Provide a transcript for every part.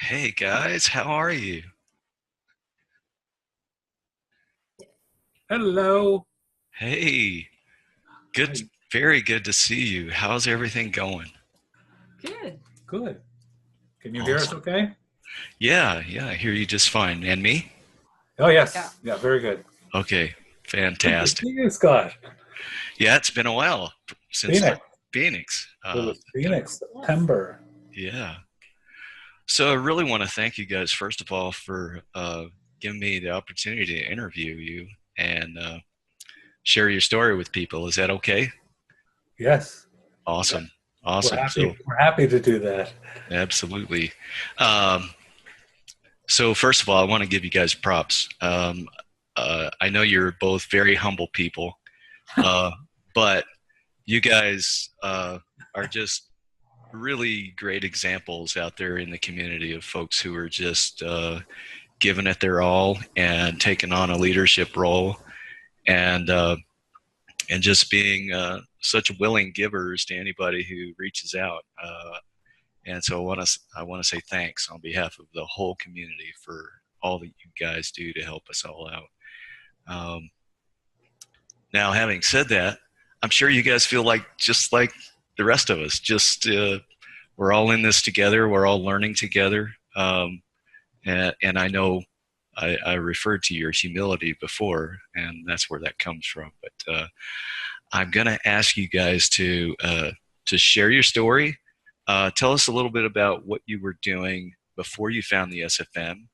Hey guys, how are you? Hello. Hey, good, Hi. very good to see you. How's everything going? Good. Good. Can you hear us Awesome. okay? Yeah, I hear you just fine. And me? Oh, yes. Yeah, very good. Okay, Good to fantastic. see you, Scott. Yeah, it's been a while since Phoenix. Phoenix. It was Phoenix, September. Yeah. So I really want to thank you guys, first of all, for giving me the opportunity to interview you and share your story with people. Is that okay? Yes. Yeah. Awesome. We're Awesome. happy. So, We're happy to do that. absolutely. Um, So first of all, I want to give you guys props. I know you're both very humble people, uh, but you guys are just really great examples out there in the community of folks who are just giving it their all and taking on a leadership role and uh, and just being such willing givers to anybody who reaches out. And so I want to say thanks on behalf of the whole community for all that you guys do to help us all out. Um, Now, having said that, I'm sure you guys feel like just like the rest of us. Just we're all in this together. We're all learning together. And I know I referred to your humility before, and that's where that comes from. But I'm going to ask you guys to share your story. Tell us a little bit about what you were doing before you found the SFM,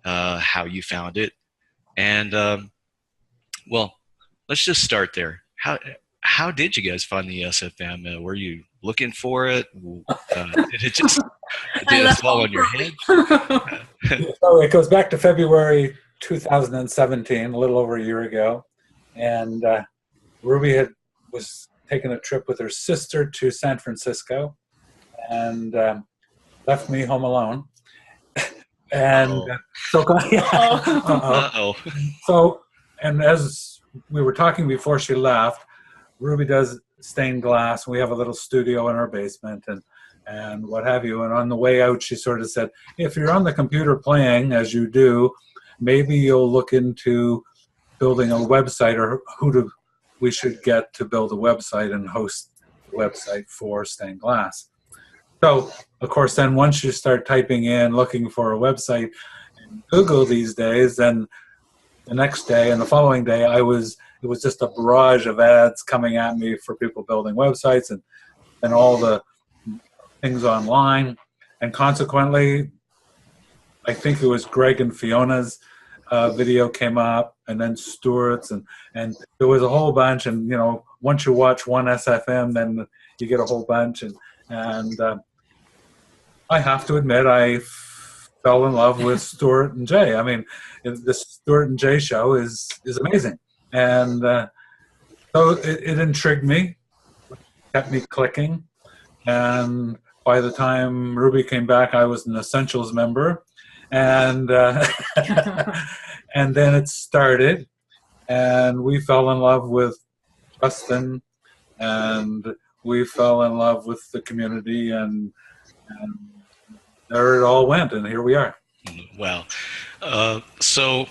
how you found it, and well, let's just start there. How did you guys find the SFM? Were you looking for it? Did it just I did it left fall home on your head? early. So it goes back to February 2017, a little over a year ago, and Ruby was taking a trip with her sister to San Francisco, and left me home alone. And Oh, so, yeah. Uh-oh. uh oh. So, and as we were talking before she left, Ruby does stained glass. We have a little studio in our basement and what have you. And on the way out, she sort of said, if you're on the computer playing, as you do, maybe you'll look into building a website or we should get to build a website and host the website for stained glass. So, of course, then once you start typing in, looking for a website in Google these days, then the next day and the following day, it was just a barrage of ads coming at me for people building websites and all the things online. And consequently, I think it was Greg and Fiona's video came up, and then Stewart's, and there was a whole bunch. And once you watch one SFM, then you get a whole bunch. And I have to admit, I fell in love with Stewart and Jay. I mean, the Stewart and Jay show is amazing, and so it intrigued me, kept me clicking. And by the time Ruby came back, I was an Essentials member, and and then it started, and we fell in love with Justin, and we fell in love with the community, and there it all went, and here we are. Wow. So,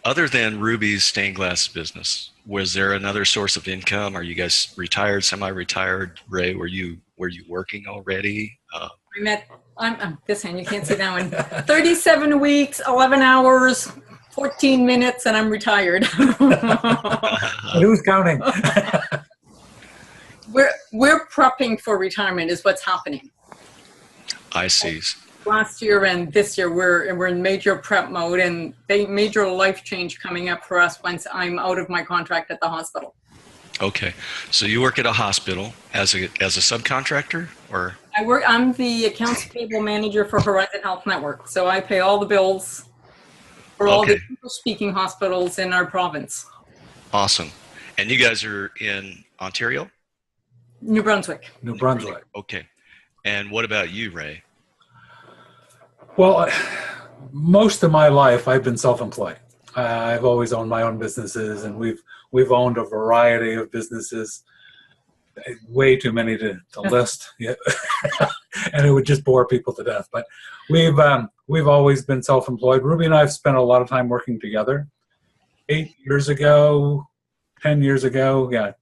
other than Ruby's stained glass business, was there another source of income? Are you guys retired, semi-retired? Ray, were you working already? I met, I'm this hand, you can't see that one. 37 weeks, 11 hours, 14 minutes, and I'm retired. Who's counting? we're prepping for retirement is what's happening. I see. Last year and this year, we're in major prep mode and major life change coming up for us once I'm out of my contract at the hospital. Okay, so you work at a hospital as a subcontractor, or I'm the accounts payable manager for Horizon Health Network. So I pay all the bills for all the okay, English-speaking hospitals in our province. awesome. And you guys are in Ontario? New Brunswick. New Brunswick. Okay. And what about you, Ray? Well, most of my life I've been self-employed. I've always owned my own businesses, and we've owned a variety of businesses. Way too many to list. Yeah. and it would just bore people to death. But we've always been self-employed. Ruby and I have spent a lot of time working together. 8 years ago, 10 years ago, yeah,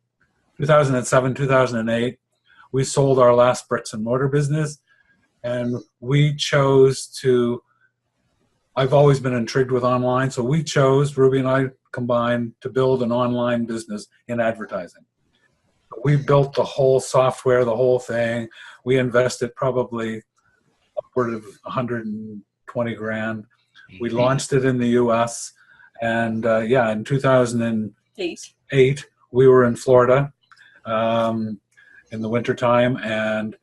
2007, 2008, we sold our last bricks and mortar business, and we chose to, I've always been intrigued with online, so we chose, Ruby and I combined, to build an online business in advertising. We built the whole software, the whole thing. We invested probably upward of 120 grand. We launched it in the US, and yeah, in 2008, we were in Florida in the wintertime, and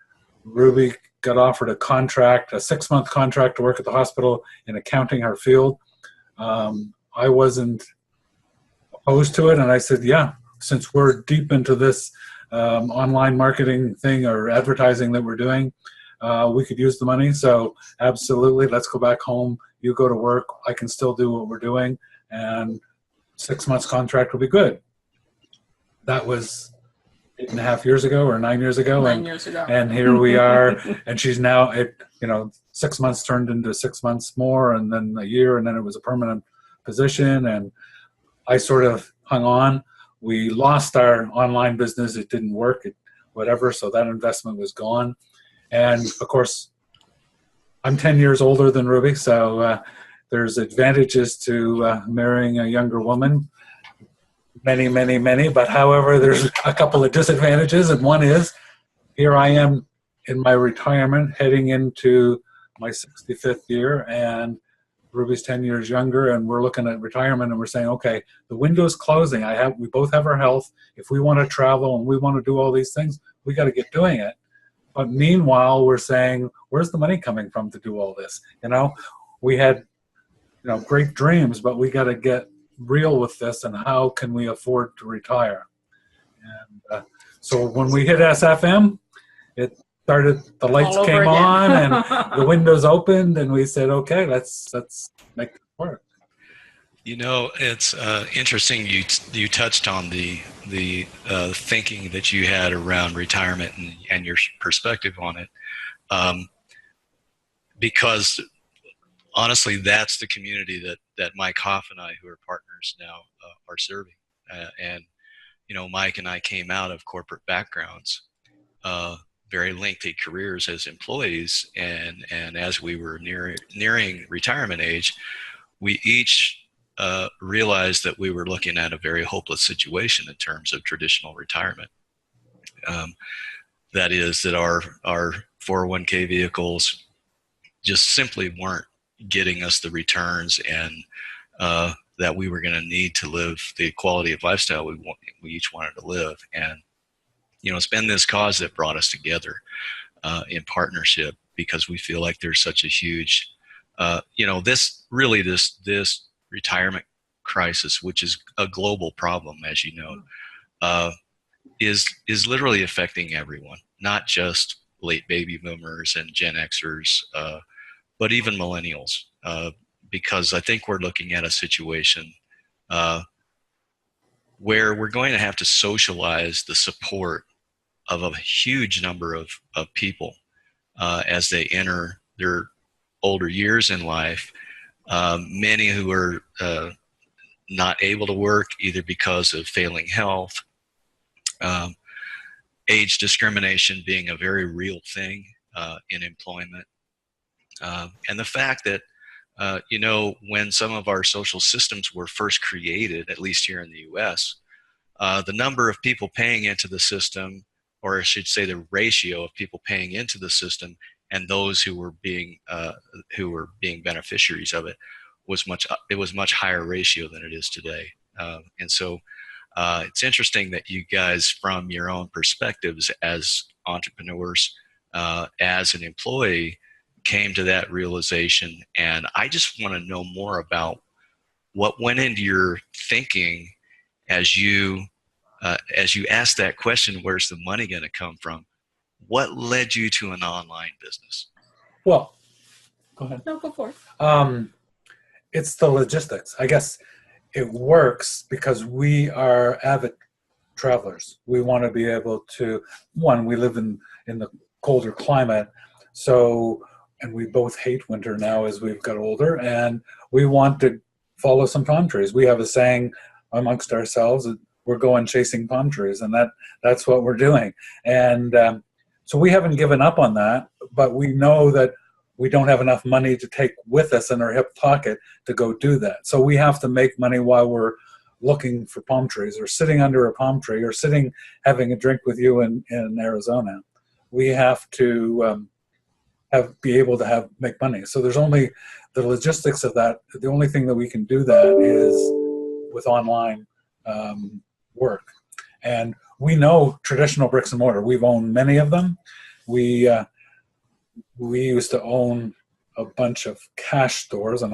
Ruby got offered a contract, a 6-month contract to work at the hospital in accounting, her field. I wasn't opposed to it, and I said, yeah, since we're deep into this online marketing thing or advertising that we're doing, we could use the money. So absolutely, let's go back home. You go to work. I can still do what we're doing, and 6 months contract will be good. That was 8.5 years ago or 9 years ago. 9 years ago. And here we are. And she's now, 6 months turned into 6 months more, and then a year, and then it was a permanent position. And I sort of hung on. We lost our online business. It didn't work, whatever. So that investment was gone. And of course, I'm 10 years older than Ruby. So there's advantages to marrying a younger woman. Many, many, many. But however, there's a couple of disadvantages. And one is, here I am in my retirement, heading into my 65th year, and Ruby's 10 years younger, and we're looking at retirement, and we're saying, okay, the window's closing. We both have our health. If we want to travel and we want to do all these things, we got to get doing it. But meanwhile, we're saying, where's the money coming from to do all this? We had, great dreams, but we got to get real with this, and how can we afford to retire? And so when we hit SFM, it started, the lights came on and the windows opened, and we said, okay, let's make it work. It's interesting you touched on the thinking that you had around retirement and your perspective on it, because honestly, that's the community that Mike Hoff and I, who are partners now, are serving. And Mike and I came out of corporate backgrounds, very lengthy careers as employees, and as we were nearing retirement age, we each realized that we were looking at a very hopeless situation in terms of traditional retirement. That is, that our 401k vehicles just simply weren't getting us the returns, and that we were going to need to live the quality of lifestyle we each wanted to live. And it's been this cause that brought us together in partnership, because we feel like there's such a huge, this retirement crisis, which is a global problem, as you know, is literally affecting everyone, not just late baby boomers and Gen Xers, but even millennials, because I think we're looking at a situation where we're going to have to socialize the support of a huge number of people as they enter their older years in life. Many who are not able to work either because of failing health, age discrimination being a very real thing in employment, and the fact that when some of our social systems were first created, at least here in the U.S., the number of people paying into the system, or I should say the ratio of people paying into the system and those who were being beneficiaries of it, was much higher ratio than it is today. And so it's interesting that you guys, from your own perspectives as entrepreneurs, as an employee, came to that realization. And I just want to know more about what went into your thinking as you asked that question, where's the money going to come from? What led you to an online business? Well, go ahead. No, go for it. It's the logistics. I guess it works because we are avid travelers. We want to be able to, we live in the colder climate, So, and we both hate winter now as we've got older, and we want to follow some palm trees. We have a saying amongst ourselves, we're going chasing palm trees, and that's what we're doing. And so we haven't given up on that, but we know that we don't have enough money to take with us in our hip pocket to go do that. So we have to make money while we're looking for palm trees, or sitting under a palm tree, or sitting having a drink with you in Arizona. We have to be able to make money. So there's only the logistics of that. The only thing that we can do that is with online work. And we know traditional bricks and mortar. We've owned many of them. We used to own a bunch of cash stores, and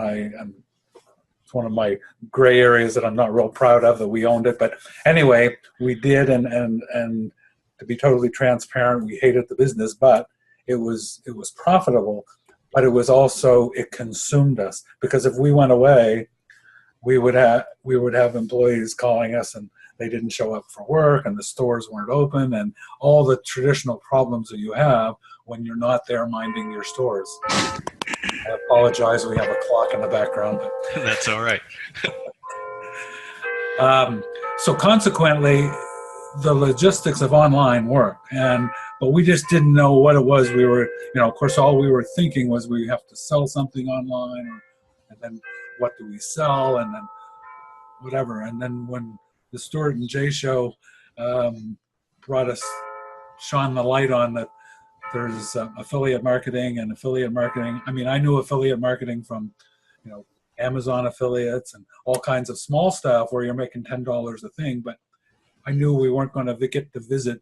it's one of my gray areas that I'm not real proud of that we owned it. But anyway, we did, and to be totally transparent, we hated the business, but it was profitable. But it was also, it consumed us, because if we went away, we would have employees calling us and they didn't show up for work, and the stores weren't open, and all the traditional problems that you have when you're not there minding your stores. I apologize, we have a clock in the background. That's all right. So consequently, the logistics of online work, but we just didn't know what it was. We were, of course, all we were thinking was we have to sell something online, and then what do we sell, and then whatever. And then when the Stuart and Jay show shone the light on that there's affiliate marketing. I mean, I knew affiliate marketing from, Amazon affiliates and all kinds of small stuff where you're making $10 a thing, but I knew we weren't going to get to visit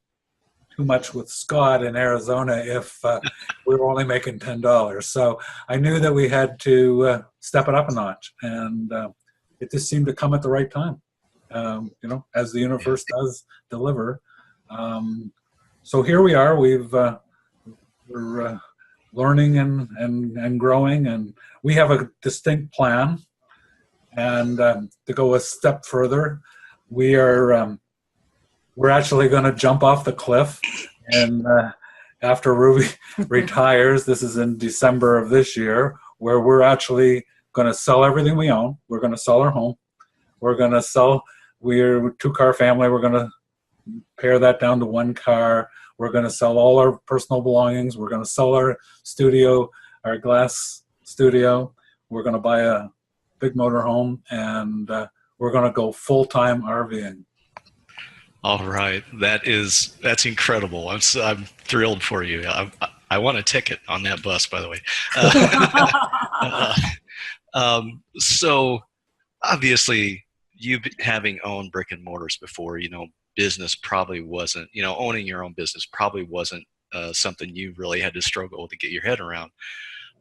too much with Scott in Arizona if we were only making $10. So I knew that we had to step it up a notch, and it just seemed to come at the right time, as the universe does deliver. So here we are. We're learning and growing, and we have a distinct plan. And to go a step further, we're actually going to jump off the cliff, and after Ruby retires, this is in December of this year, where we're actually going to sell everything we own. We're going to sell our home. We're a two-car family. We're going to pare that down to one car. We're going to sell all our personal belongings. We're going to sell our studio, our glass studio. We're going to buy a big motor home, and we're going to go full-time RVing. All right, that's incredible. I'm thrilled for you. I want a ticket on that bus, by the way. So obviously, you having owned brick and mortars before, business probably wasn't, owning your own business probably wasn't something you really had to struggle to get your head around.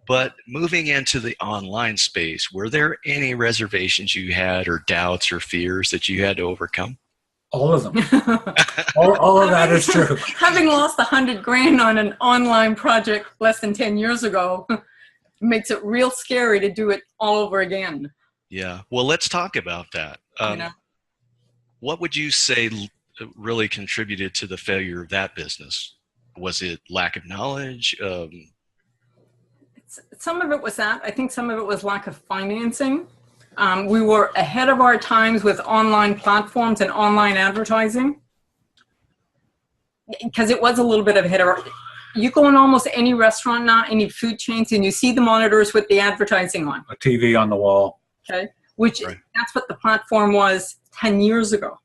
But moving into the online space, were there any reservations you had, or doubts or fears that you had to overcome? All of them. all of that is true. Having lost $100,000 on an online project less than 10 years ago makes it real scary to do it all over again. Yeah. Well, let's talk about that. What would you say really contributed to the failure of that business? Was it lack of knowledge? Some of it was that. I think some of it was lack of financing. We were ahead of our times with online platforms and online advertising, because it was a little bit of ahead of our. You go in almost any restaurant now, any food chains, and you see the monitors with the advertising on. A TV on the wall. Okay, that's what the platform was 10 years ago.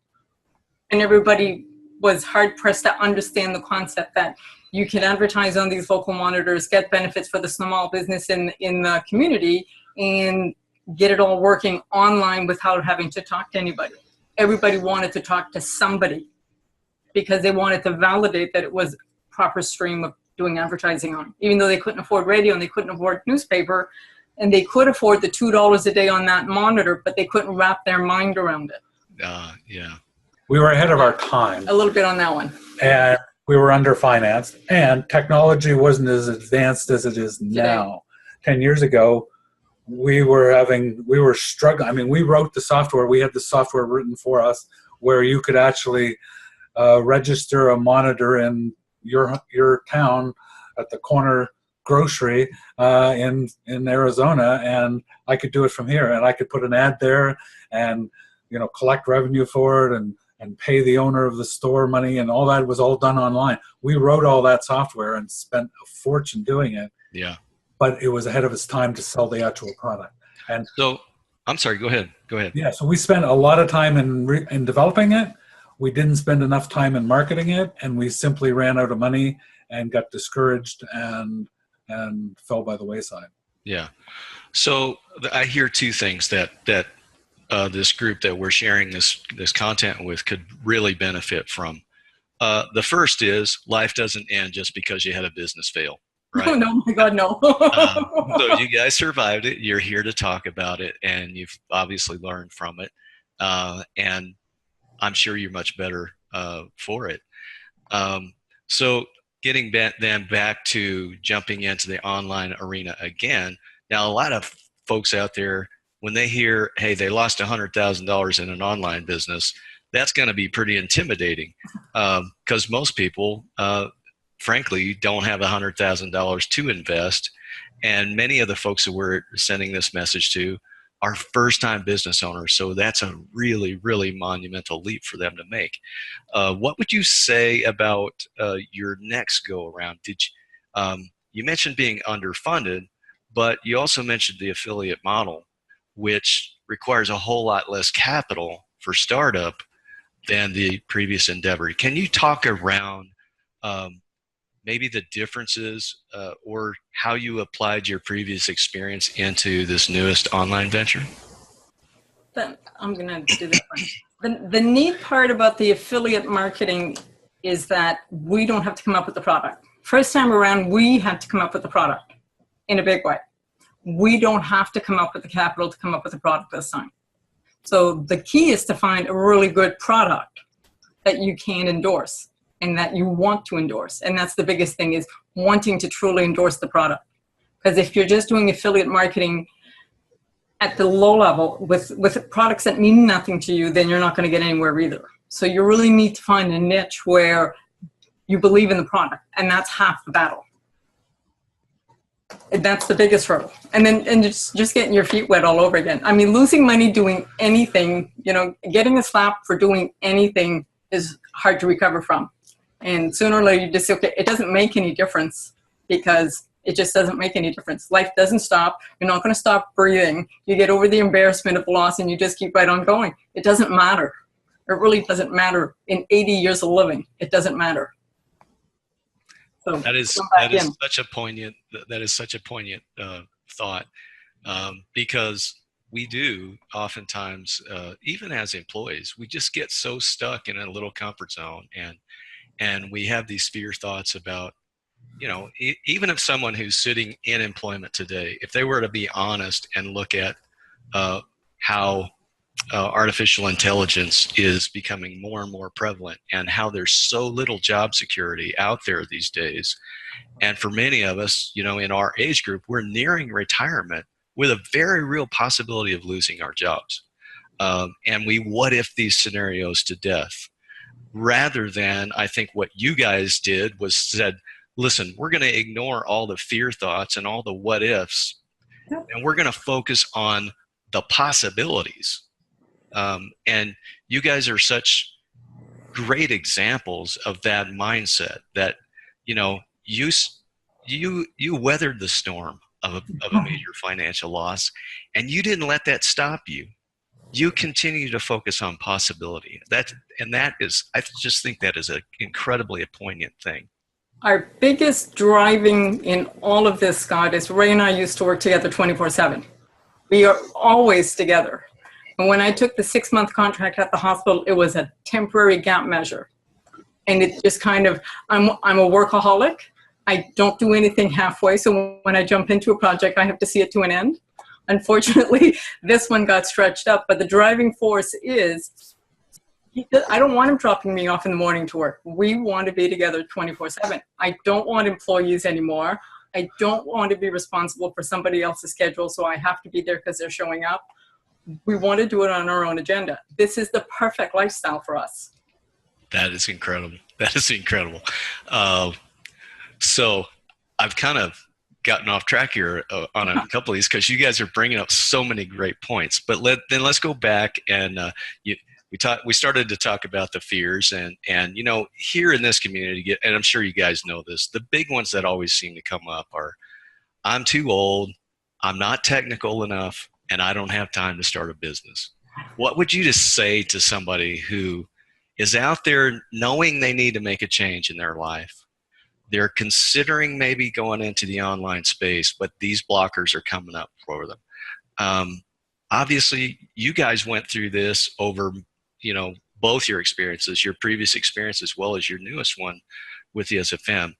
And everybody was hard pressed to understand the concept that you can advertise on these local monitors, get benefits for the small business in the community, and get it all working online without having to talk to anybody. Everybody wanted to talk to somebody because they wanted to validate that it was a proper stream of doing advertising on, even though they couldn't afford radio and they couldn't afford newspaper, and they could afford the $2 a day on that monitor, but they couldn't wrap their mind around it. Yeah. We were ahead of our time. A little bit on that one. And we were underfinanced, and technology wasn't as advanced as it is now. 10 years ago, we were struggling. I mean, we wrote the software. We had the software written for us where you could actually register a monitor in your town at the corner grocery in Arizona, and I could do it from here, and I could put an ad there, and collect revenue for it, and pay the owner of the store money, and all that was all done online. We wrote all that software and spent a fortune doing it. Yeah. But it was ahead of its time to sell the actual product. And so, I'm sorry. Go ahead. Yeah. So we spent a lot of time in developing it. We didn't spend enough time in marketing it, and we simply ran out of money and got discouraged and fell by the wayside. Yeah. So I hear two things that this group that we're sharing this content with could really benefit from. The first is life doesn't end just because you had a business fail, right? Oh, no, my God, no. So you guys survived it. You're here to talk about it, and you've obviously learned from it. And I'm sure you're much better for it. So getting back to jumping into the online arena again. Now, a lot of folks out there, when they hear, hey, they lost $100,000 in an online business, that's going to be pretty intimidating because most people, frankly, don't have $100,000 to invest. And many of the folks that we're sending this message to are first-time business owners. So that's a really, really monumental leap for them to make. What would you say about your next go-around? You mentioned being underfunded, but you also mentioned the affiliate model, which requires a whole lot less capital for startup than the previous endeavor. Can you talk around maybe the differences or how you applied your previous experience into this newest online venture? I'm going to do that one. The neat part about the affiliate marketing is that we don't have to come up with the product. First time around, we had to come up with the product in a big way. We don't have to come up with the capital to come up with the product this time. So the key is to find a really good product that you can endorse and that you want to endorse. And that's the biggest thing, is wanting to truly endorse the product. Because if you're just doing affiliate marketing at the low level with products that mean nothing to you, then you're not going to get anywhere either. So you really need to find a niche where you believe in the product, and that's half the battle. And that's the biggest hurdle. And then just getting your feet wet all over again. I mean, losing money doing anything, getting a slap for doing anything is hard to recover from. And sooner or later you just say, okay, it doesn't make any difference, because it just doesn't make any difference. Life doesn't stop. You're not going to stop breathing. You get over the embarrassment of loss and you just keep right on going. It doesn't matter. It really doesn't matter. In 80 years of living, it doesn't matter. So that is such a poignant thought, because we do oftentimes, even as employees, we just get so stuck in a little comfort zone, and we have these fear thoughts about, even if someone who's sitting in employment today, if they were to be honest and look at how artificial intelligence is becoming more and more prevalent, and how there's so little job security out there these days. And for many of us, in our age group, we're nearing retirement with a very real possibility of losing our jobs. And we what if these scenarios to death, rather than, I think what you guys did was said, listen, we're going to ignore all the fear thoughts and all the what ifs, and we're going to focus on the possibilities. And you guys are such great examples of that mindset, that you weathered the storm of a major financial loss, and you didn't let that stop you. You continue to focus on possibility. I just think that is an incredibly poignant thing. Our biggest driving in all of this, Scott, is Ray and I used to work together 24/7. We are always together. And when I took the 6-month contract at the hospital, it was a temporary gap measure. And it just kind of, I'm a workaholic. I don't do anything halfway. So when I jump into a project, I have to see it to an end. Unfortunately, this one got stretched up. But the driving force is, I don't want him dropping me off in the morning to work. We want to be together 24/7. I don't want employees anymore. I don't want to be responsible for somebody else's schedule, so I have to be there because they're showing up. We want to do it on our own agenda. This is the perfect lifestyle for us. That is incredible. That is incredible. So I've kind of gotten off track here on a couple of these because you guys are bringing up so many great points. But let's go back and we started to talk about the fears and here in this community, and I'm sure you guys know this, the big ones that always seem to come up are I'm too old, I'm not technical enough, and I don't have time to start a business. What would you just say to somebody who is out there knowing they need to make a change in their life? They're considering maybe going into the online space, but these blockers are coming up for them. Obviously, you guys went through this over, both your experiences, your previous experience as well as your newest one with the SFM.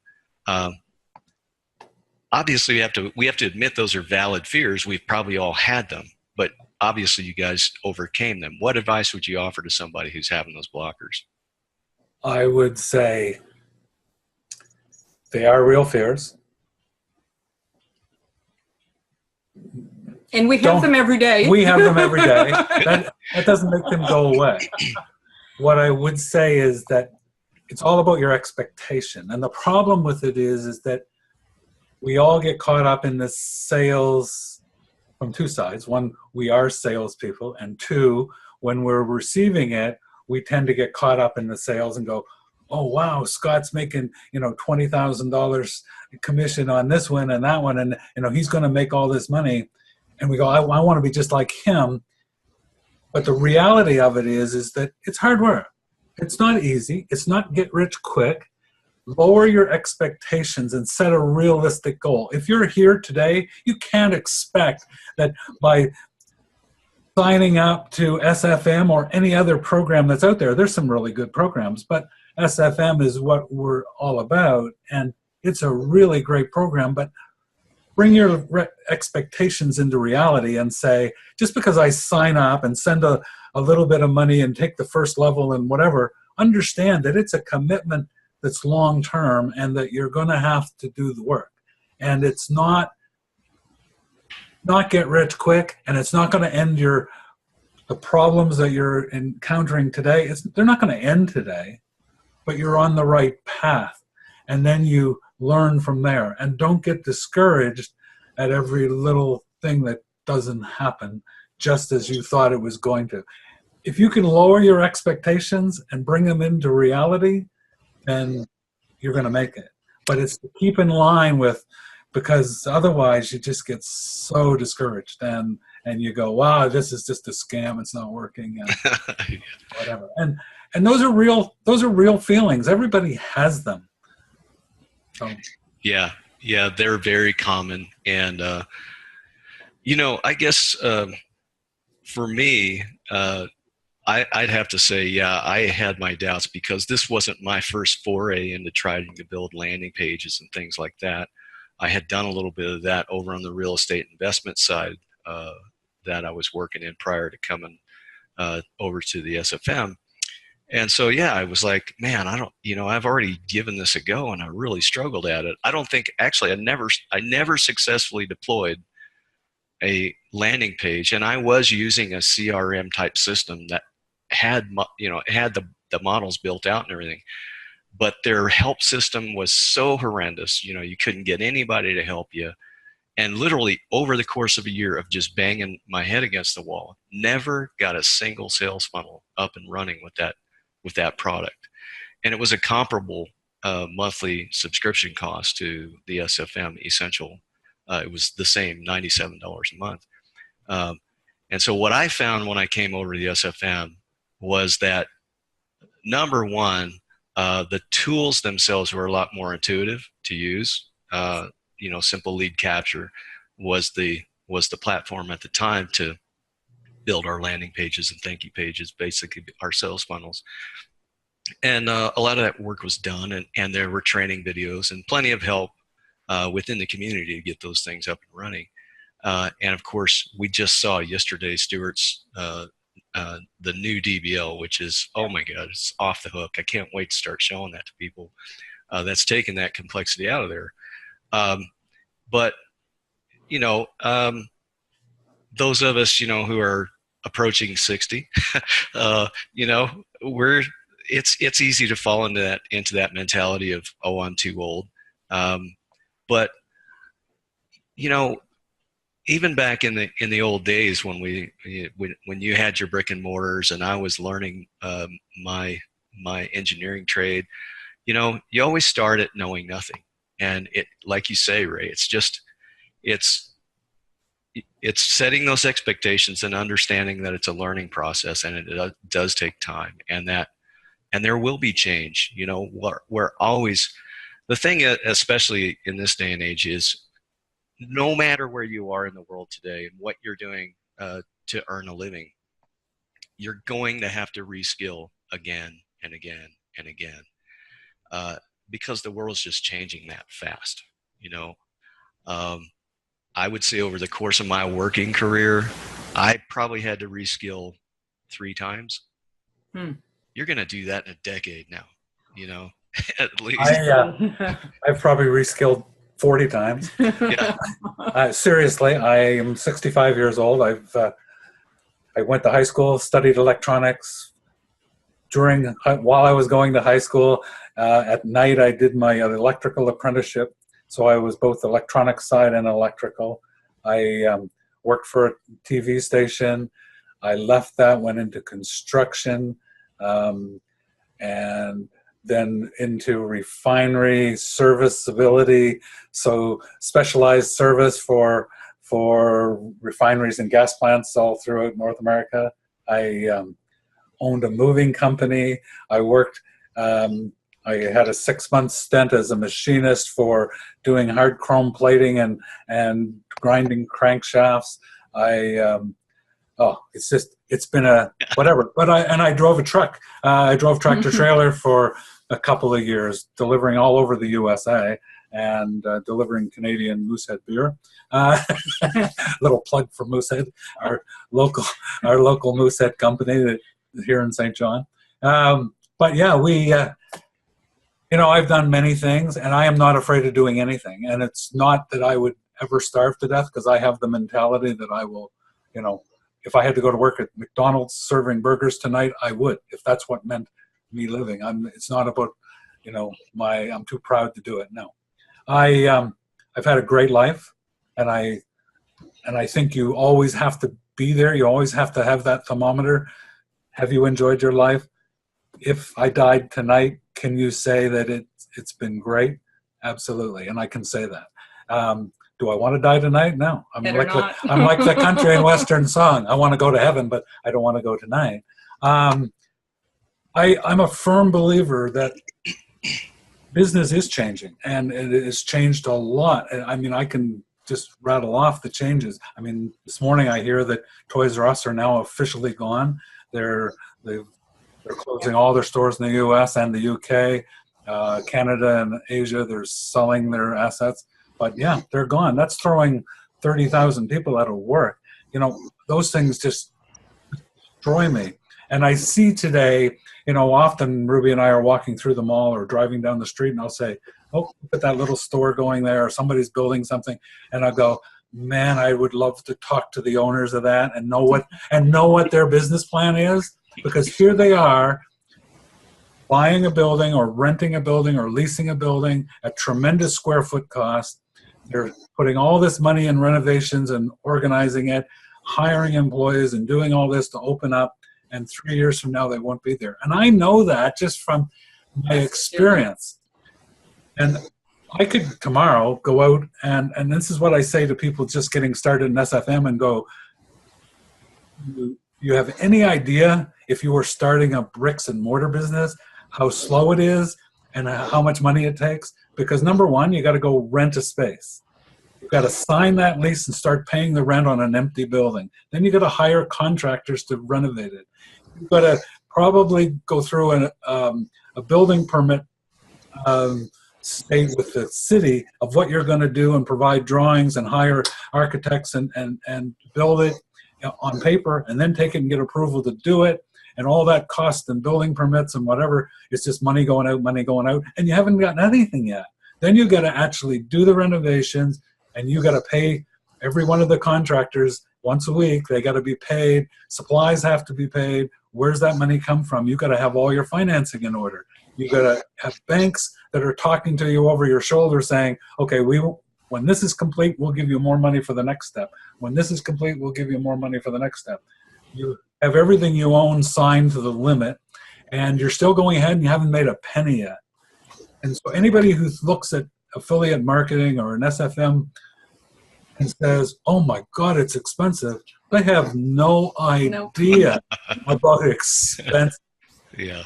Obviously, we have to admit those are valid fears. We've probably all had them, but obviously you guys overcame them. What advice would you offer to somebody who's having those blockers? I would say they are real fears. And we have them every day. We have them every day. That doesn't make them go away. What I would say is that it's all about your expectation. And the problem with it is that we all get caught up in the sales from two sides. One, we are salespeople. And two, when we're receiving it, we tend to get caught up in the sales and go, oh, wow, Scott's making, $20,000 commission on this one and that one. And, he's going to make all this money. And we go, I want to be just like him. But the reality of it is that it's hard work. It's not easy. It's not get rich quick. Lower your expectations and set a realistic goal. If you're here today, you can't expect that by signing up to SFM or any other program that's out there. There's some really good programs, but SFM is what we're all about, and it's a really great program. But bring your expectations into reality and say, just because I sign up and send a little bit of money and take the first level and whatever, understand that it's a commitment that's long term and that you're going to have to do the work. And it's not get rich quick, and it's not going to end the problems that you're encountering today. They're not going to end today, but you're on the right path. And then you learn from there. And don't get discouraged at every little thing that doesn't happen just as you thought it was going to. If you can lower your expectations and bring them into reality, then you're going to make it. But it's to keep in line with, because otherwise you just get so discouraged and you go, wow, this is just a scam. It's not working and whatever. And those are real feelings. Everybody has them. So. Yeah, they're very common. And, I guess for me, I'd have to say, I had my doubts because this wasn't my first foray into trying to build landing pages and things like that. I had done a little bit of that over on the real estate investment side that I was working in prior to coming over to the SFM. And so, I was like, man, I've already given this a go and I really struggled at it. I don't think, actually, I never successfully deployed a landing page, and I was using a CRM type system that had, had the models built out and everything, but their help system was so horrendous. You couldn't get anybody to help you. And literally over the course of a year of just banging my head against the wall, never got a single sales funnel up and running with that product. And it was a comparable monthly subscription cost to the SFM Essential. It was the same, $97 a month. And so what I found when I came over to the SFM was that, number one, the tools themselves were a lot more intuitive to use. Simple lead capture was the platform at the time to build our landing pages and thank you pages, basically our sales funnels. And a lot of that work was done, and there were training videos and plenty of help within the community to get those things up and running. And of course, we just saw yesterday Stuart's the new DBL, which is, oh my God, it's off the hook. I can't wait to start showing that to people. That's taken that complexity out of there. But those of us, who are approaching 60, it's easy to fall into that mentality of, oh, I'm too old. But you know, even back in the old days when when you had your brick and mortars and I was learning my engineering trade, you know, you always start at knowing nothing. And it, like you say, Ray, it's it's setting those expectations and understanding that it's a learning process and it does take time, and that and there will be change. You know, we're always, the thing, especially in this day and age, is no matter where you are in the world today and what you're doing to earn a living, you're going to have to reskill again and again and again, because the world's just changing that fast. You know, um, I would say over the course of my working career, I probably had to reskill 3 times. Hmm. You're going to do that in a decade now, you know, at least. I've probably reskilled 40 times. Yeah. Seriously, I am 65 years old. I went to high school, studied electronics. While I was going to high school, at night I did my electrical apprenticeship. So I was both electronic side and electrical. I worked for a TV station. I left that, went into construction, and then into refinery serviceability. So specialized service for refineries and gas plants all throughout North America. I owned a moving company. I worked. I had a 6-month stint as a machinist for doing hard chrome plating and grinding crankshafts. It's been a whatever. But I drove a truck. I drove tractor trailer for a couple of years, delivering all over the USA and delivering Canadian Moosehead beer. Little plug for Moosehead, our local Moosehead company that here in St. John. But yeah, you know, I've done many things, and I am not afraid of doing anything. And it's not that I would ever starve to death, because I have the mentality that I will, you know, if I had to go to work at McDonald's serving burgers tonight, I would, if that's what meant me living. It's not about, you know, I'm too proud to do it. No, I've had a great life, and I think you always have to be there. You always have to have that thermometer. Have you enjoyed your life? If I died tonight, can you say that it's been great? Absolutely, and I can say that. Do I want to die tonight? No. I'm like the country and western song. I want to go to heaven, but I don't want to go tonight. I'm a firm believer that business is changing, and it has changed a lot. I mean, I can just rattle off the changes. I mean, this morning I hear that Toys R Us are now officially gone. They're closing all their stores in the U.S. and the U.K., Canada and Asia. They're selling their assets. But yeah, they're gone. That's throwing 30,000 people out of work. You know, those things just destroy me. And I see today, you know, often Ruby and I are walking through the mall or driving down the street, and I'll say, oh, look at that little store going there, or somebody's building something. And I'll go, man, I would love to talk to the owners of that and know what their business plan is. Because here they are buying a building or renting a building or leasing a building at tremendous square foot cost. They're putting all this money in renovations and organizing it, hiring employees and doing all this to open up. And 3 years from now, they won't be there. And I know that just from my experience. And I could tomorrow go out and this is what I say to people just getting started in SFM and go, you have any idea if you were starting a bricks and mortar business, how slow it is and how much money it takes? Because number one, you got to go rent a space. You've got to sign that lease and start paying the rent on an empty building. Then you got to hire contractors to renovate it. You've got to probably go through a building permit state with the city of what you're going to do and provide drawings and hire architects and build it on paper and then take it and get approval to do it. And all that cost and building permits and whatever, it's just money going out, and you haven't gotten anything yet. Then you got to actually do the renovations, and you got to pay every one of the contractors once a week. They got to be paid. Supplies have to be paid. Where's that money come from? You got to have all your financing in order. You got to have banks that are talking to you over your shoulder saying, okay, we When this is complete, we'll give you more money for the next step. When this is complete, we'll give you more money for the next step. You have everything you own signed to the limit, and you're still going ahead and you haven't made a penny yet. And so anybody who looks at affiliate marketing or an SFM and says, oh my God, it's expensive, they have no idea about expense. Yeah.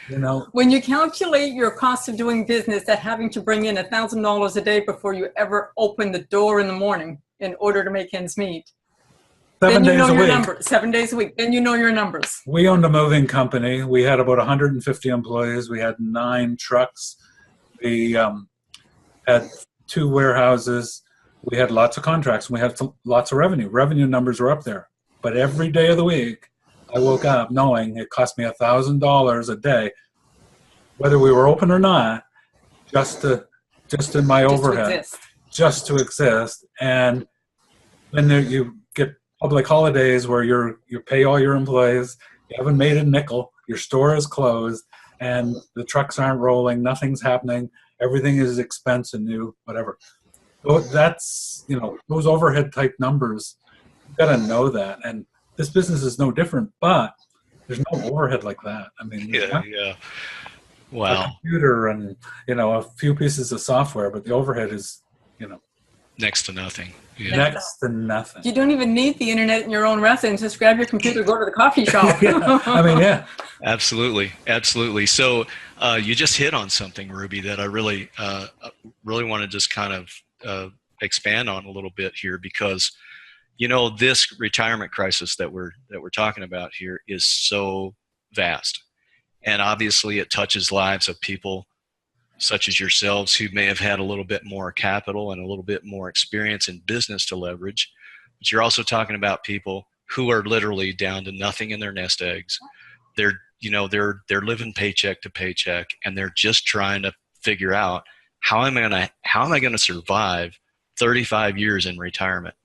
You know, when you calculate your cost of doing business at having to bring in $1,000 a day before you ever open the door in the morning in order to make ends meet, 7 days a week. Numbers. 7 days a week. Then you know your numbers. We owned a moving company. We had about 150 employees. We had 9 trucks. We had 2 warehouses. We had lots of contracts. We had lots of revenue. Revenue numbers were up there. But every day of the week, I woke up knowing it cost me $1,000 a day, whether we were open or not, just in my overhead, just to exist. And then you get public holidays where you pay all your employees, you haven't made a nickel, your store is closed, and the trucks aren't rolling, nothing's happening, everything is expense and new, whatever. So that's, those overhead type numbers, you've got to know that. And this business is no different, but there's no overhead like that. I mean, yeah. Wow. A computer and, a few pieces of software, but the overhead is, next to nothing. Yeah. Next to nothing. You don't even need the internet in your own residence. Just grab your computer, go to the coffee shop. Yeah. Absolutely. So you just hit on something, Ruby, that I really want to just kind of expand on a little bit here, because this retirement crisis that we're talking about here is so vast, and obviously it touches lives of people such as yourselves who may have had a little bit more capital and a little bit more experience in business to leverage. But you're also talking about people who are literally down to nothing in their nest eggs. They're living paycheck to paycheck, and they're just trying to figure out how am I going to survive 35 years in retirement?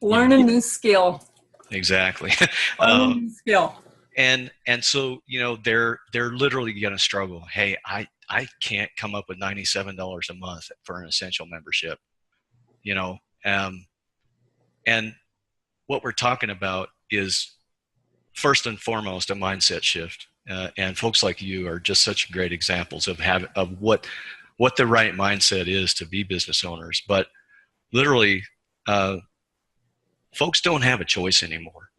Learn a new skill. Exactly. Learn a new skill. And so, they're literally going to struggle. Hey, I can't come up with $97 a month for an essential membership, and what we're talking about is first and foremost a mindset shift. And folks like you are just such great examples of what the right mindset is to be business owners. But literally, folks don't have a choice anymore.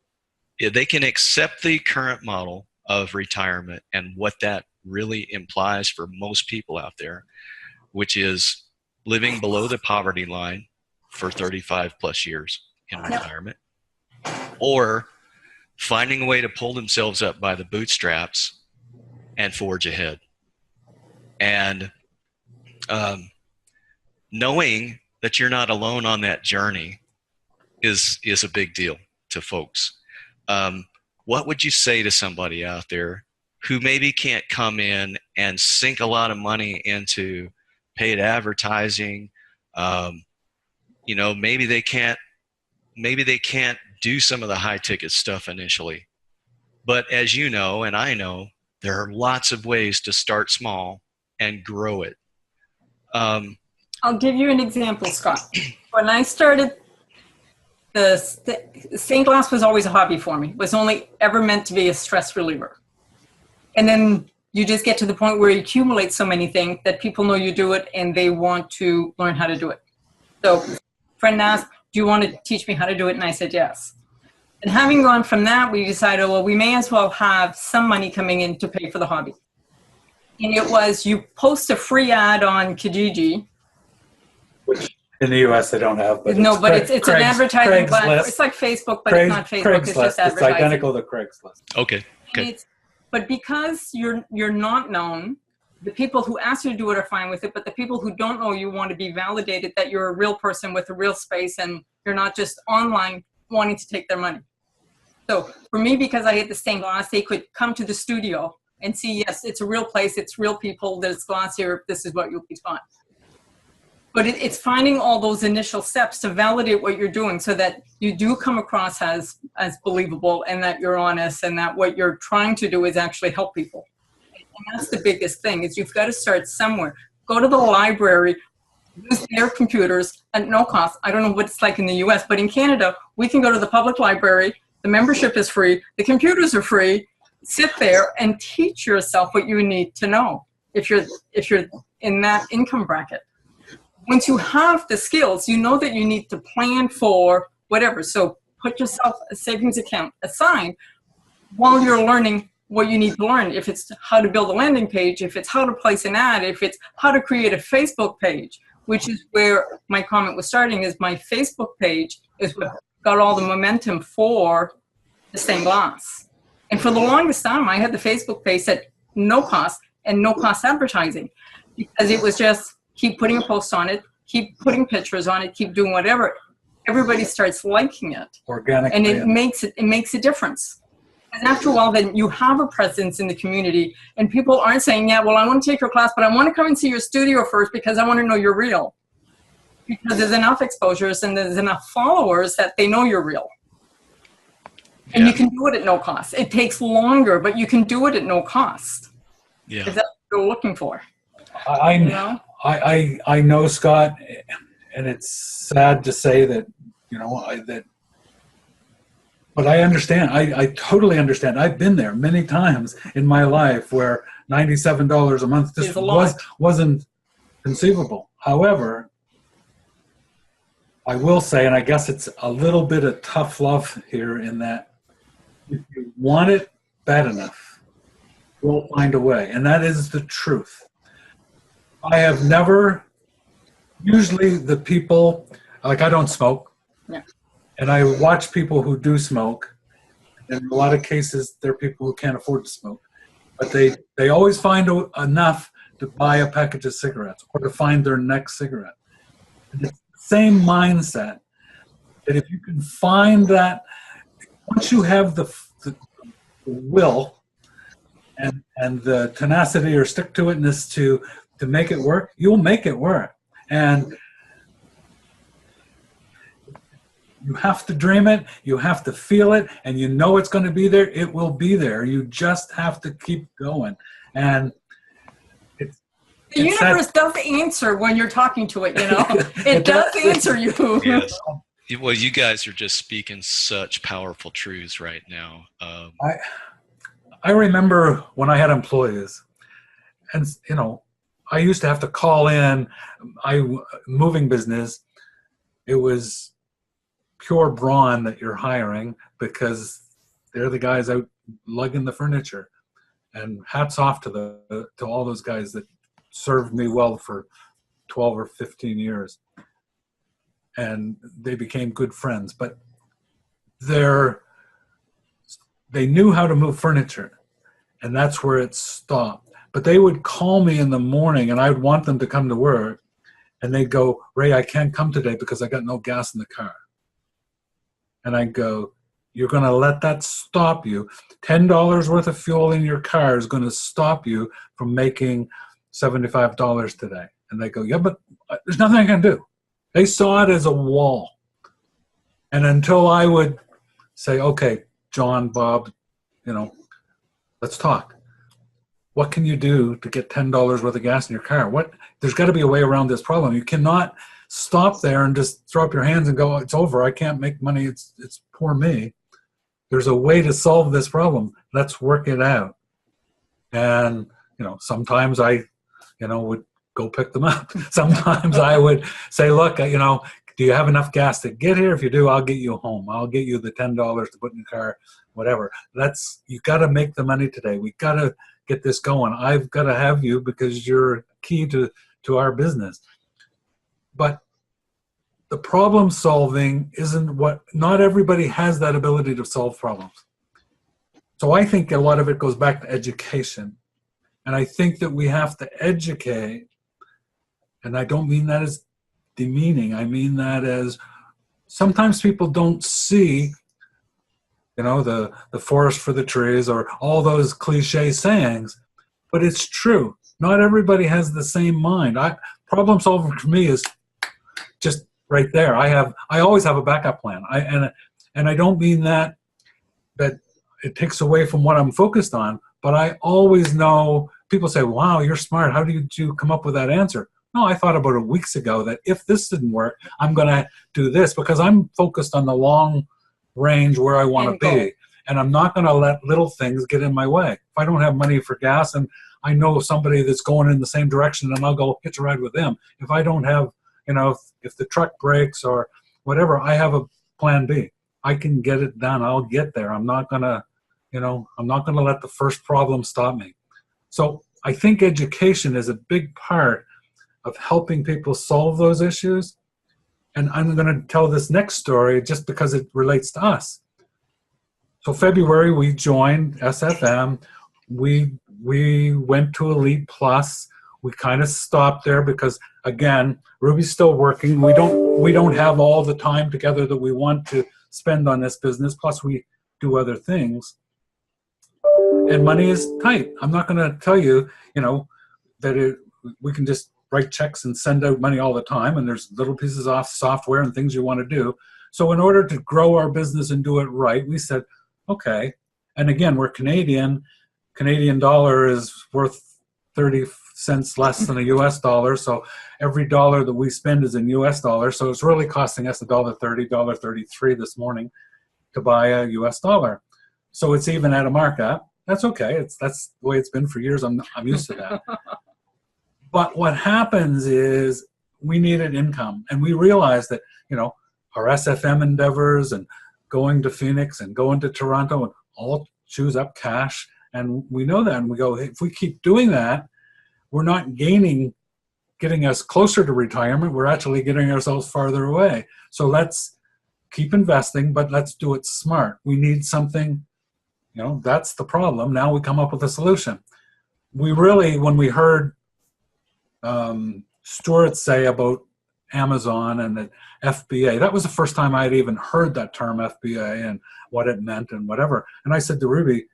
They can accept the current model of retirement and what that really implies for most people out there, which is living below the poverty line for 35 plus years in retirement, or finding a way to pull themselves up by the bootstraps and forge ahead. And knowing that you're not alone on that journey is a big deal to folks. What would you say to somebody out there who maybe can't come in and sink a lot of money into paid advertising? Maybe they can't do some of the high ticket stuff initially. But as you know, and I know, there are lots of ways to start small and grow it. I'll give you an example, Scott. When I started, the stained glass was always a hobby for me. It was only ever meant to be a stress reliever. And then you just get to the point where you accumulate so many things that people know you do it and they want to learn how to do it. So a friend asked, do you want to teach me how to do it? And I said, yes. And having gone from that, we decided, well, we may as well have some money coming in to pay for the hobby. And it was, you post a free ad on Kijiji. Which in the U.S. they don't have. But no, but it's an advertising platform. It's like Facebook, but it's not Facebook. It's just advertising. It's identical to Craigslist. Okay. But because you're not known, the people who ask you to do it are fine with it, but the people who don't know you want to be validated that you're a real person with a real space and you're not just online wanting to take their money. So for me, because I hit the stained glass, they could come to the studio and see, yes, it's a real place, it's real people, there's glass here, this is what you'll be fine. But it's finding all those initial steps to validate what you're doing so that you do come across as believable and that you're honest and that what you're trying to do is actually help people. And that's the biggest thing, is you've got to start somewhere. Go to the library, use their computers at no cost. I don't know what it's like in the US, but in Canada, we can go to the public library. The membership is free. The computers are free. Sit there and teach yourself what you need to know if you're in that income bracket. Once you have the skills, you know that you need to plan for whatever. So put yourself a savings account aside while you're learning what you need to learn. If it's how to build a landing page, if it's how to place an ad, if it's how to create a Facebook page, which is where my comment was starting, is my Facebook page is what got all the momentum for the stained glass. And for the longest time, I had the Facebook page at no cost and no cost advertising, because it was just keep putting a post on it, keep putting pictures on it, keep doing whatever. Everybody starts liking it. Organic. And it makes a difference. And after a while, then you have a presence in the community, and people aren't saying, yeah, well, I want to take your class, but I want to come and see your studio first because I want to know you're real. Because there's enough exposures and there's enough followers that they know you're real. And you can do it at no cost. It takes longer, but you can do it at no cost. Yeah. Is that what you're looking for? I know, Scott, and it's sad to say that, but I understand. I totally understand. I've been there many times in my life where $97 a month just wasn't conceivable. However, I will say, and I guess it's a little bit of tough love here, in that if you want it bad enough, you'll find a way. And that is the truth. I have never, usually the people, like I don't smoke. Yeah. And I watch people who do smoke. In a lot of cases, they're people who can't afford to smoke. But they always find enough to buy a package of cigarettes or to find their next cigarette. And it's the same mindset that if you can find that, once you have the will and the tenacity or stick-to-itness to make it work, you'll make it work. And you have to dream it, you have to feel it, and you know it's going to be there. It will be there. You just have to keep going. And the universe does answer when you're talking to it, It does answer you. Yes. Well, you guys are just speaking such powerful truths right now. I remember when I had employees, and I used to have to call in. Moving business, it was pure brawn that you're hiring, because they're the guys out lugging the furniture. And hats off to all those guys that served me well for 12 or 15 years. And they became good friends. But they knew how to move furniture, and that's where it stopped. But they would call me in the morning, and I'd want them to come to work, and they'd go, "Ray, I can't come today because I got no gas in the car." And I'd go, "You're going to let that stop you? $10 worth of fuel in your car is going to stop you from making $75 today." And they go, "Yeah, but there's nothing I can do." They saw it as a wall. And until I would say, "Okay, John, Bob, let's talk. What can you do to get $10 worth of gas in your car? There's got to be a way around this problem. You cannot stop there and just throw up your hands and go, it's over. I can't make money. It's poor me. There's a way to solve this problem. Let's work it out." And, sometimes I, would go pick them up. Sometimes I would say, "Look, do you have enough gas to get here? If you do, I'll get you home. I'll get you the $10 to put in the car, whatever." You got to make the money today. We got to get this going. I've got to have you because you're key to our business. But the problem solving not everybody has that ability to solve problems. So I think a lot of it goes back to education. And I think that we have to educate, and I don't mean that as demeaning. I mean that as sometimes people don't see, the forest for the trees or all those cliche sayings, but it's true. Not everybody has the same mind. Problem solving for me is just right there. I always have a backup plan. And I don't mean that it takes away from what I'm focused on, but I always know. People say, "Wow, you're smart. How did you come up with that answer?" No, I thought about it weeks ago that if this didn't work, I'm going to do this, because I'm focused on the long range where I want to be. And I'm not going to let little things get in my way. If I don't have money for gas and I know somebody that's going in the same direction, and I'll go hitch a ride with them. If I don't have, if the truck breaks or whatever, I have a plan B. I can get it done. I'll get there. I'm not going to, I'm not going to let the first problem stop me. So I think education is a big part of helping people solve those issues. And I'm going to tell this next story just because it relates to us. So February, we joined SFM. We went to Elite Plus. We kind of stopped there because, again, Ruby's still working. We don't have all the time together that we want to spend on this business. Plus, we do other things. And money is tight. I'm not going to tell you, that we can just write checks and send out money all the time, and there's little pieces of software and things you want to do. So in order to grow our business and do it right, we said, okay. And again, we're Canadian. Canadian dollar is worth 30 cents less than a US dollar. So every dollar that we spend is in US dollars. So it's really costing us $1.30, $1.33 this morning to buy a US dollar. So it's even at a markup. That's okay. That's the way it's been for years. I'm used to that. But what happens is we needed income, and we realized that, our SFM endeavors and going to Phoenix and going to Toronto and all chews up cash. And we know that, and we go, hey, if we keep doing that, we're not getting us closer to retirement. We're actually getting ourselves farther away. So let's keep investing, but let's do it smart. We need something, that's the problem. Now we come up with a solution. We really, when we heard Stuart say about Amazon and the FBA, that was the first time I had even heard that term FBA and what it meant and whatever. And I said to Ruby,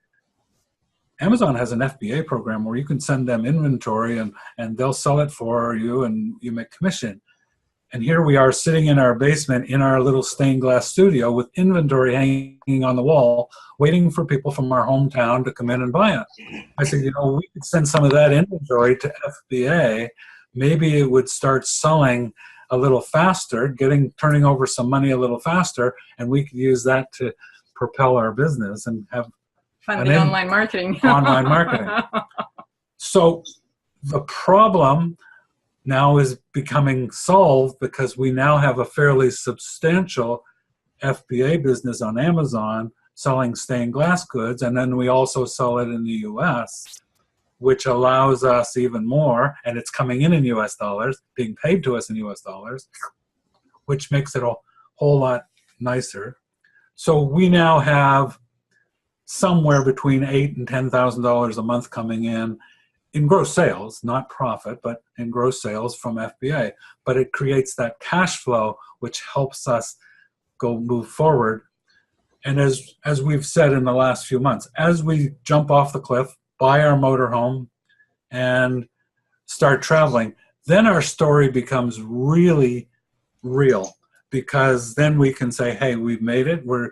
Amazon has an FBA program where you can send them inventory and they'll sell it for you and you make commission. And here we are sitting in our basement in our little stained glass studio with inventory hanging on the wall, waiting for people from our hometown to come in and buy it. I said, we could send some of that inventory to FBA. Maybe it would start selling a little faster, turning over some money a little faster, and we could use that to propel our business and have funding online marketing. Online marketing. So the problem now is becoming solved because we now have a fairly substantial FBA business on Amazon selling stained glass goods, and then we also sell it in the US, which allows us even more, and it's coming in US dollars, being paid to us in US dollars, which makes it a whole lot nicer. So we now have somewhere between $8,000 and $10,000 a month coming in gross sales, not profit, but in gross sales from FBA. But it creates that cash flow, which helps us move forward. And as we've said in the last few months, as we jump off the cliff, buy our motorhome, and start traveling, then our story becomes really real, because then we can say, hey, we've made it. We're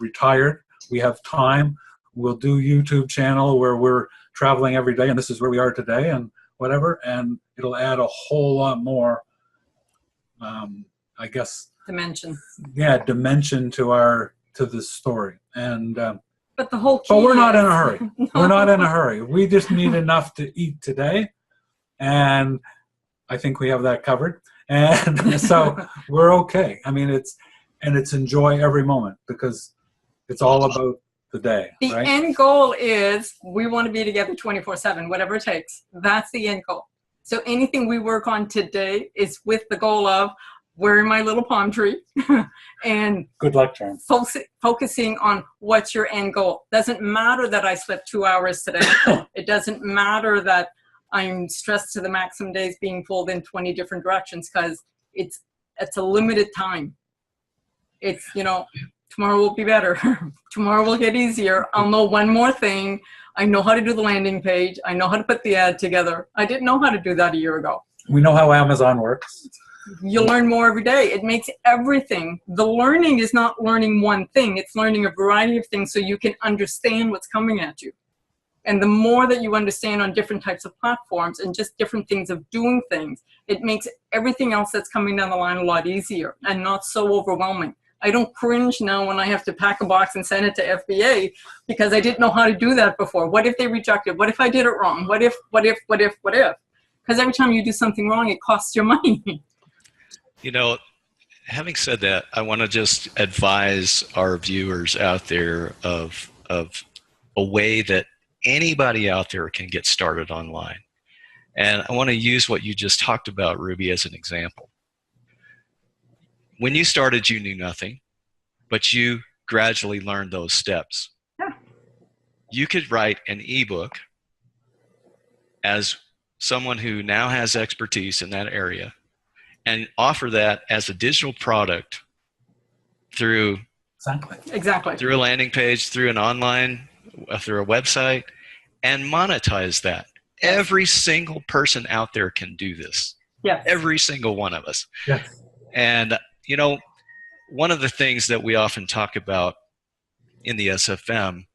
retired. We have time. We'll do YouTube channel where we're traveling every day, and this is where we are today, and whatever, and it'll add a whole lot more, I guess, dimension. Yeah, dimension to this story. And but the whole key but we're not in a hurry. No. We're not in a hurry. We just need enough to eat today, and I think we have that covered. And so we're okay. I mean, it's enjoy every moment, because it's all about the day. The right? end goal is we want to be together 24/7, whatever it takes. That's the end goal. So anything we work on today is with the goal of wearing my little palm tree and good luck, John. Focusing on what's your end goal. Doesn't matter that I slept 2 hours today. It doesn't matter that I'm stressed to the max some days being pulled in 20 different directions, because it's a limited time. It's, tomorrow will be better. Tomorrow will get easier. I'll know one more thing. I know how to do the landing page. I know how to put the ad together. I didn't know how to do that a year ago. We know how Amazon works. You learn more every day. It makes everything. The learning is not learning one thing. It's learning a variety of things so you can understand what's coming at you. And the more that you understand on different types of platforms and just different things of doing things, it makes everything else that's coming down the line a lot easier and not so overwhelming. I don't cringe now when I have to pack a box and send it to FBA because I didn't know how to do that before. What if they reject it? What if I did it wrong? What if? Because every time you do something wrong, it costs you money. Having said that, I want to just advise our viewers out there of a way that anybody out there can get started online. And I want to use what you just talked about, Ruby, as an example. When you started, you knew nothing, but you gradually learned those steps. Yeah. You could write an ebook as someone who now has expertise in that area and offer that as a digital product through Exactly. a landing page, through an online, through a website, and monetize that. Every single person out there can do this. Yes. Every single one of us. Yes. And, one of the things that we often talk about in the SFM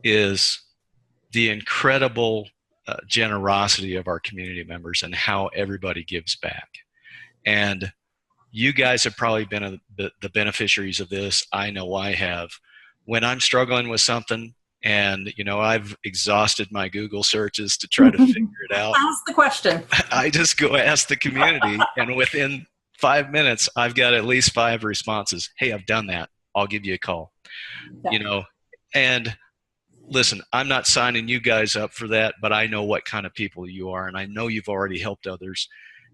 is the incredible generosity of our community members and how everybody gives back. And you guys have probably been the beneficiaries of this. I know I have. When I'm struggling with something and, I've exhausted my Google searches to try to figure it out. Ask the question. I just go ask the community, and within 5 minutes, I've got at least 5 responses. Hey, I've done that. I'll give you a call. Yeah. And listen, I'm not signing you guys up for that, but I know what kind of people you are, and I know you've already helped others.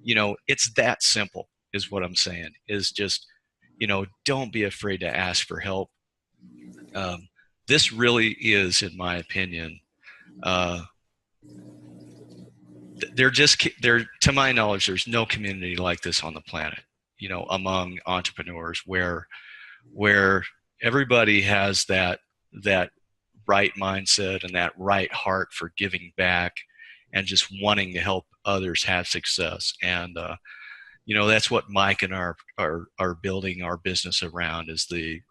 It's that simple is what I'm saying, is just, don't be afraid to ask for help. This really is, in my opinion, to my knowledge, there's no community like this on the planet, among entrepreneurs where everybody has that right mindset and that right heart for giving back and just wanting to help others have success. And, that's what Mike and are building our business around, is the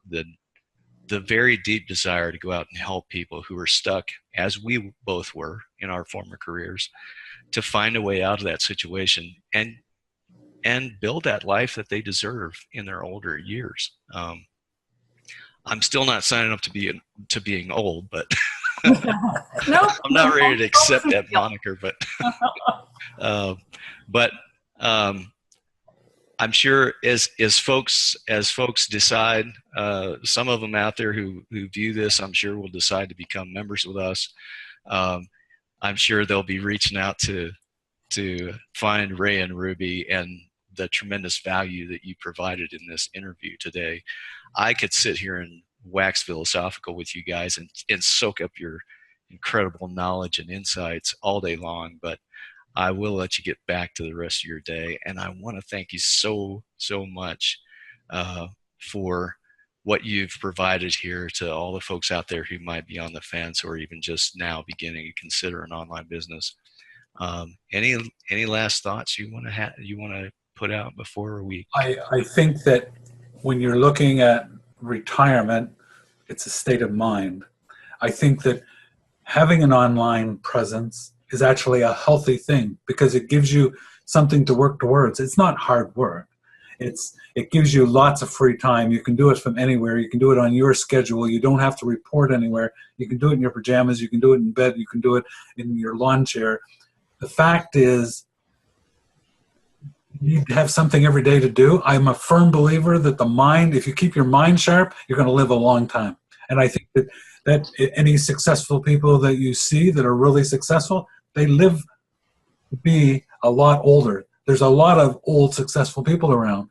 very deep desire to go out and help people who are stuck, as we both were in our former careers, to find a way out of that situation and build that life that they deserve in their older years. I'm still not signing up to being old, but No, I'm not ready to accept that moniker. But I'm sure as folks decide, some of them out there who view this, I'm sure will decide to become members with us. I'm sure they'll be reaching out to find Ray and Ruby and the tremendous value that you provided in this interview today. I could sit here and wax philosophical with you guys and soak up your incredible knowledge and insights all day long, but I will let you get back to the rest of your day. And I want to thank you so much for what you've provided here to all the folks out there who might be on the fence or even just now beginning to consider an online business. Any last thoughts you want to put out before we? I think that when you're looking at retirement, it's a state of mind. I think that having an online presence is actually a healthy thing because it gives you something to work towards. It's not hard work. It gives you lots of free time. You can do it from anywhere. You can do it on your schedule. You don't have to report anywhere. You can do it in your pajamas. You can do it in bed. You can do it in your lawn chair. The fact is, you need to have something every day to do. I'm a firm believer that the mind, if you keep your mind sharp, you're going to live a long time. And I think that any successful people that you see that are really successful, they live to be a lot older. There's a lot of old successful people around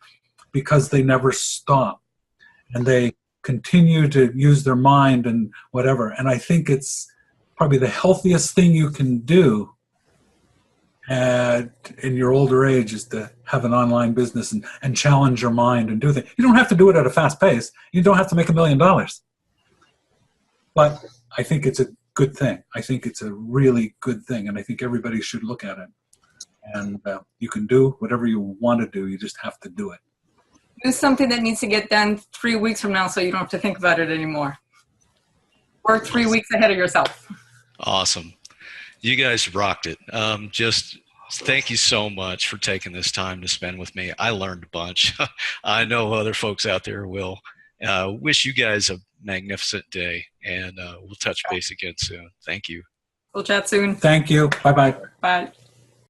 because they never stop and they continue to use their mind and whatever. And I think it's probably the healthiest thing you can do in your older age is to have an online business and challenge your mind and do things. You don't have to do it at a fast pace. You don't have to make $1 million. But I think it's a good thing. I think it's a really good thing, and I think everybody should look at it. And you can do whatever you want to do. You just have to do it. Do something that needs to get done 3 weeks from now so you don't have to think about it anymore. Work 3 weeks ahead of yourself. Awesome. You guys rocked it. Just thank you so much for taking this time to spend with me. I learned a bunch. I know other folks out there will. Wish you guys a magnificent day, and we'll touch base again soon. Thank you. We'll chat soon. Thank you. Bye-bye. Bye.